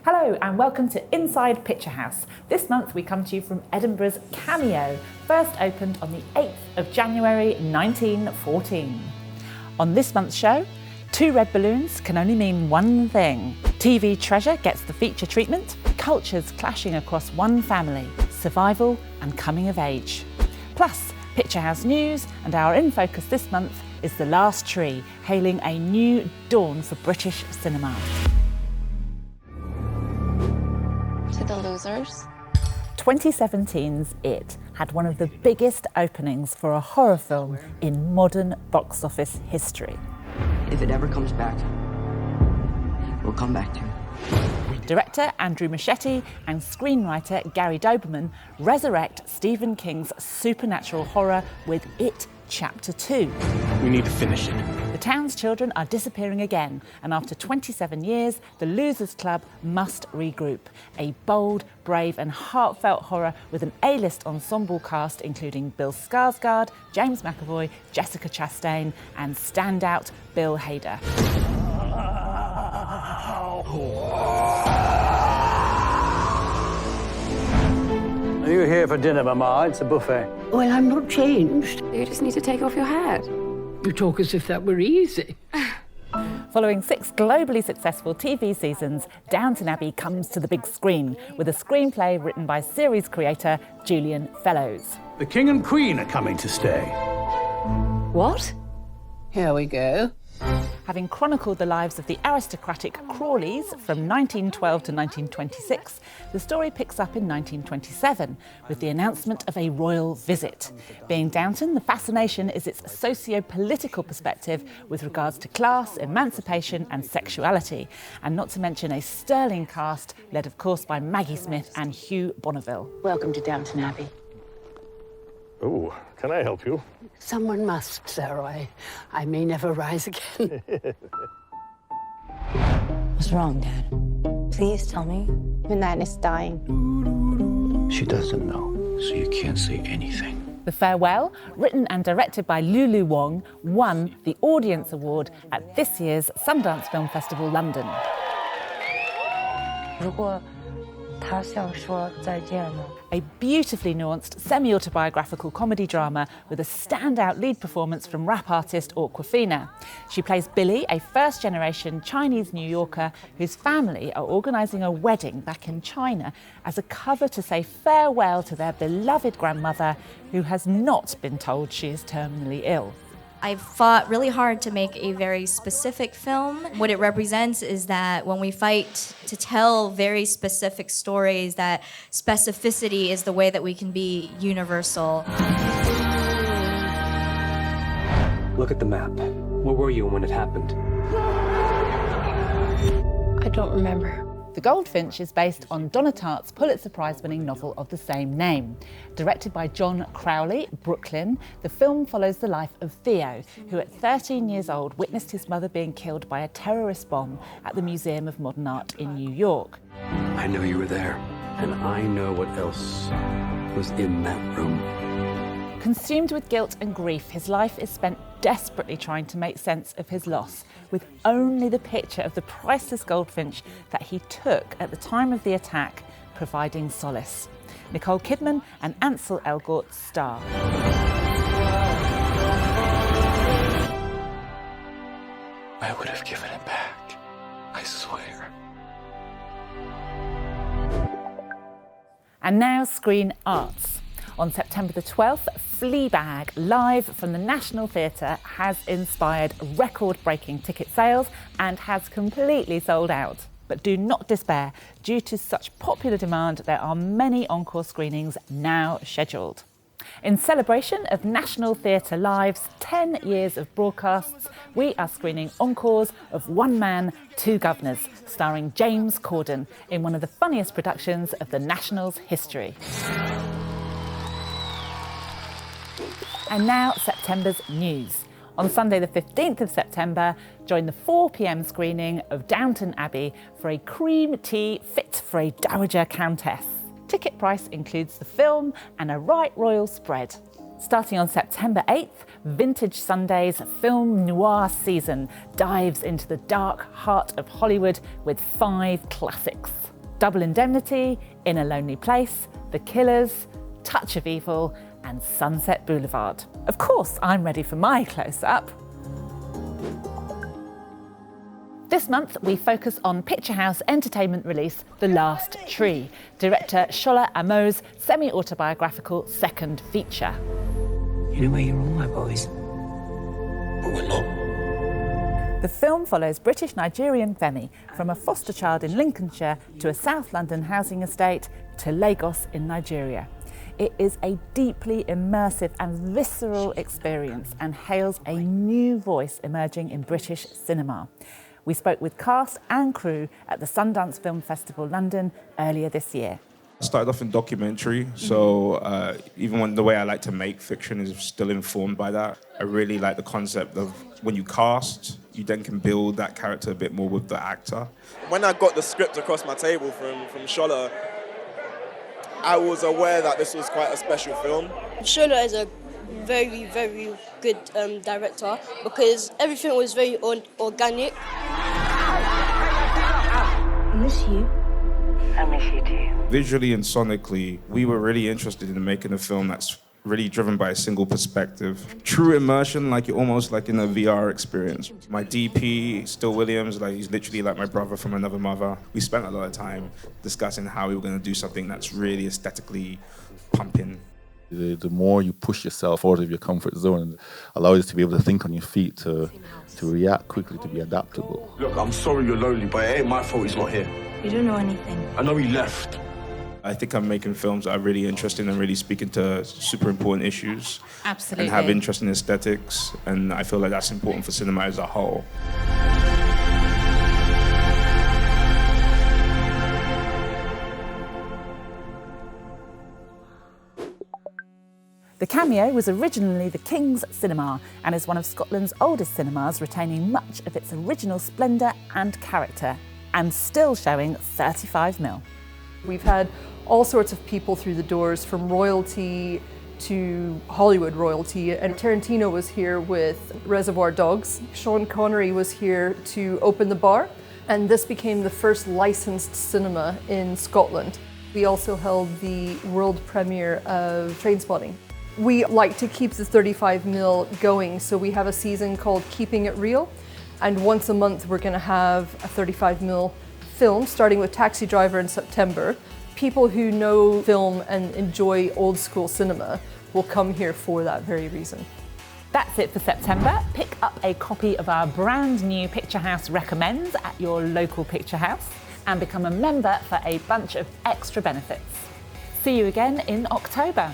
Hello and welcome to Inside Picturehouse. This month we come to you from Edinburgh's Cameo, first opened on the 8th of January 1914. On this month's show, two red balloons can only mean one thing. TV treasure gets the feature treatment, cultures clashing across one family, survival and coming of age. Plus, Picturehouse news, and our in focus this month is The Last Tree, hailing a new dawn for British cinema. To the losers. 2017's It had one of the biggest openings for a horror film in modern box office history. If it ever comes back, we'll come back to it. Director Andrew Muschietti and screenwriter Gary Doberman resurrect Stephen King's supernatural horror with It Chapter 2. We need to finish it. The town's children are disappearing again, and after 27 years, the Losers Club must regroup. A bold, brave and heartfelt horror with an A-list ensemble cast including Bill Skarsgård, James McAvoy, Jessica Chastain and standout Bill Hader. Are you here for dinner, Mama? It's a buffet. Well, I'm not changed. You just need to take off your hat. You talk as if that were easy. Following 6 globally successful TV seasons, Downton Abbey comes to the big screen with a screenplay written by series creator Julian Fellowes. The King and Queen are coming to stay. What? Here we go. Having chronicled the lives of the aristocratic Crawleys from 1912 to 1926, the story picks up in 1927 with the announcement of a royal visit. Being Downton, the fascination is its socio-political perspective with regards to class, emancipation and sexuality, and not to mention a sterling cast led of course by Maggie Smith and Hugh Bonneville. Welcome to Downton Abbey. Oh, can I help you? Someone must, sir. I may never rise again. What's wrong, Dad? Please tell me. Minan is dying. She doesn't know, so you can't say anything. The Farewell, written and directed by Lulu Wong, won the Audience Award at this year's Sundance Film Festival London. 如果他想说再见呢? A beautifully nuanced, semi-autobiographical comedy drama with a standout lead performance from rap artist Awkwafina. She plays Billy, a first-generation Chinese New Yorker whose family are organising a wedding back in China as a cover to say farewell to their beloved grandmother, who has not been told she is terminally ill. I fought really hard to make a very specific film. What it represents is that when we fight to tell very specific stories, that specificity is the way that we can be universal. Look at the map. Where were you when it happened? I don't remember. The Goldfinch is based on Donna Tartt's Pulitzer Prize-winning novel of the same name. Directed by John Crowley, Brooklyn, the film follows the life of Theo, who at 13 years old witnessed his mother being killed by a terrorist bomb at the Museum of Modern Art in New York. I know you were there, and I know what else was in that room. Consumed with guilt and grief, his life is spent desperately trying to make sense of his loss, with only the picture of the priceless goldfinch that he took at the time of the attack providing solace. Nicole Kidman and Ansel Elgort star. I would have given it back. I swear. And now Screen Arts. On September the 12th, Fleabag, live from the National Theatre, has inspired record-breaking ticket sales and has completely sold out. But do not despair. Due to such popular demand, there are many encore screenings now scheduled. In celebration of National Theatre Live's 10 years of broadcasts, we are screening encores of One Man, Two Governors, starring James Corden, in one of the funniest productions of the National's history. And now, September's news. On Sunday the 15th of September, join the 4 p.m. screening of Downton Abbey for a cream tea fit for a dowager countess. Ticket price includes the film and a right royal spread. Starting on September 8th, Vintage Sunday's film noir season dives into the dark heart of Hollywood with 5 classics. Double Indemnity, In a Lonely Place, The Killers, Touch of Evil, and Sunset Boulevard. Of course, I'm ready for my close-up. This month, we focus on Picturehouse entertainment release The Last Tree, director Shola Amo's semi-autobiographical second feature. In a way, you're all my boys. But we're not. The film follows British Nigerian Femi from a foster child in Lincolnshire to a South London housing estate to Lagos in Nigeria. It is a deeply immersive and visceral experience and hails a new voice emerging in British cinema. We spoke with cast and crew at the Sundance Film Festival London earlier this year. I started off in documentary, so even when the way I like to make fiction is still informed by that. I really like the concept of when you cast, you then can build that character a bit more with the actor. When I got the script across my table from Shola, I was aware that this was quite a special film. Shola is a very, very good director because everything was very organic. I miss you. I miss you too. Visually and sonically, we were really interested in making a film that's really driven by a single perspective. True immersion, like you're almost like in a VR experience. My DP, Still Williams, like he's literally like my brother from another mother. We spent a lot of time discussing how we were going to do something that's really aesthetically pumping. The more you push yourself out of your comfort zone, allows you to be able to think on your feet, to react quickly, to be adaptable. Look, I'm sorry you're lonely, but it ain't my fault he's not here. You don't know anything. I know he left. I think I'm making films that are really interesting and really speaking to super important issues. Absolutely. And have interesting aesthetics, and I feel like that's important for cinema as a whole. The Cameo was originally the King's Cinema and is one of Scotland's oldest cinemas, retaining much of its original splendour and character, and still showing 35mm. We've had all sorts of people through the doors, from royalty to Hollywood royalty, and Tarantino was here with Reservoir Dogs. Sean Connery was here to open the bar, and this became the first licensed cinema in Scotland. We also held the world premiere of Trainspotting. We like to keep the 35mm going, so we have a season called Keeping It Real, and once a month we're going to have a 35mm film, starting with Taxi Driver in September. People who know film and enjoy old school cinema will come here for that very reason. That's it for September. Pick up a copy of our brand new Picturehouse Recommends at your local Picturehouse and become a member for a bunch of extra benefits. See you again in October.